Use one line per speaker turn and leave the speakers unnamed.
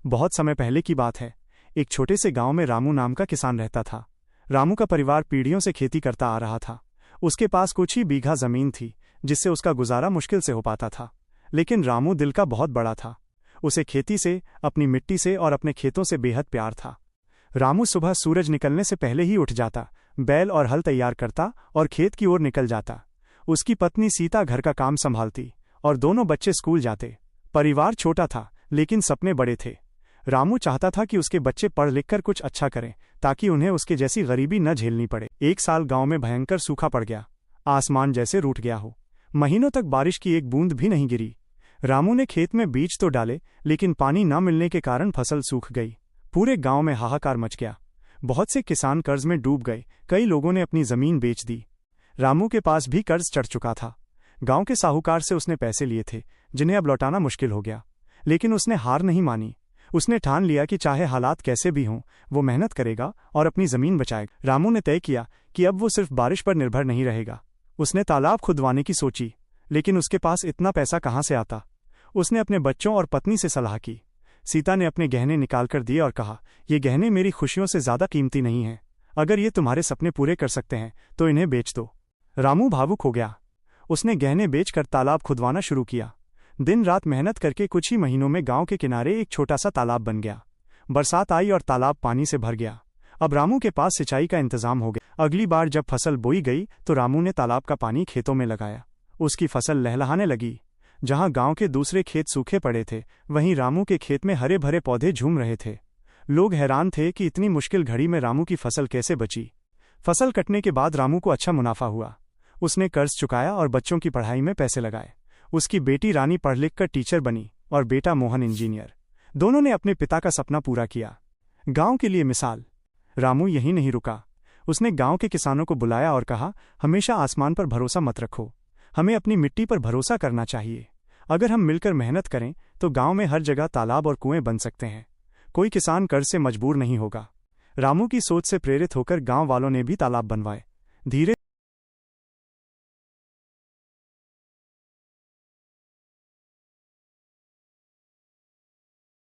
बहुत समय पहले की बात है। एक छोटे से गांव में रामू नाम का किसान रहता था। रामू का परिवार पीढ़ियों से खेती करता आ रहा था। उसके पास कुछ ही बीघा जमीन थी, जिससे उसका गुजारा मुश्किल से हो पाता था। लेकिन रामू दिल का बहुत बड़ा था। उसे खेती से, अपनी मिट्टी से और अपने खेतों से बेहद प्यार था। रामू सुबह सूरज निकलने से पहले ही उठ जाता, बैल और हल तैयार करता और खेत की ओर निकल जाता। उसकी पत्नी सीता घर का काम संभालती और दोनों बच्चे स्कूल जाते। परिवार छोटा था, लेकिन सपने बड़े थे। रामू चाहता था कि उसके बच्चे पढ़ लिख कर कुछ अच्छा करें, ताकि उन्हें उसके जैसी गरीबी न झेलनी पड़े। एक साल गांव में भयंकर सूखा पड़ गया। आसमान जैसे रूठ गया हो। महीनों तक बारिश की एक बूंद भी नहीं गिरी। रामू ने खेत में बीज तो डाले, लेकिन पानी न मिलने के कारण फसल सूख गई। पूरे गांव में हाहाकार मच गया। बहुत से किसान कर्ज में डूब गए। कई लोगों ने अपनी जमीन बेच दी। रामू के पास भी कर्ज चढ़ चुका था। गांव के साहूकार से उसने पैसे लिए थे, जिन्हें अब लौटाना मुश्किल हो गया। लेकिन उसने हार नहीं मानी। उसने ठान लिया कि चाहे हालात कैसे भी हों, वो मेहनत करेगा और अपनी जमीन बचाएगा। रामू ने तय किया कि अब वो सिर्फ बारिश पर निर्भर नहीं रहेगा। उसने तालाब खुदवाने की सोची, लेकिन उसके पास इतना पैसा कहाँ से आता। उसने अपने बच्चों और पत्नी से सलाह की। सीता ने अपने गहने निकालकर दिए और कहा, ये गहने मेरी खुशियों से ज्यादा कीमती नहीं हैं। अगर ये तुम्हारे सपने पूरे कर सकते हैं तो इन्हें बेच दो। रामू भावुक हो गया। उसने गहने बेचकर तालाब खुदवाना शुरू किया। दिन रात मेहनत करके कुछ ही महीनों में गांव के किनारे एक छोटा सा तालाब बन गया। बरसात आई और तालाब पानी से भर गया। अब रामू के पास सिंचाई का इंतजाम हो गया। अगली बार जब फसल बोई गई तो रामू ने तालाब का पानी खेतों में लगाया। उसकी फसल लहलहाने लगी। जहां गांव के दूसरे खेत सूखे पड़े थे, वहीं रामू के खेत में हरे भरे पौधे झूम रहे थे। लोग हैरान थे कि इतनी मुश्किल घड़ी में रामू की फसल कैसे बची। फसल कटने के बाद रामू को अच्छा मुनाफा हुआ। उसने कर्ज चुकाया और बच्चों की पढ़ाई में पैसे लगाए। उसकी बेटी रानी पढ़ लिख कर टीचर बनी और बेटा मोहन इंजीनियर। दोनों ने अपने पिता का सपना पूरा किया। गांव के लिए मिसाल। रामू यहीं नहीं रुका। उसने गांव के किसानों को बुलाया और कहा, हमेशा आसमान पर भरोसा मत रखो। हमें अपनी मिट्टी पर भरोसा करना चाहिए। अगर हम मिलकर मेहनत करें तो गांव में हर जगह तालाब और कुएं बन सकते हैं। कोई किसान कर्ज से मजबूर नहीं होगा। रामू की सोच से प्रेरित होकर गांव वालों ने भी तालाब बनवाए। धीरे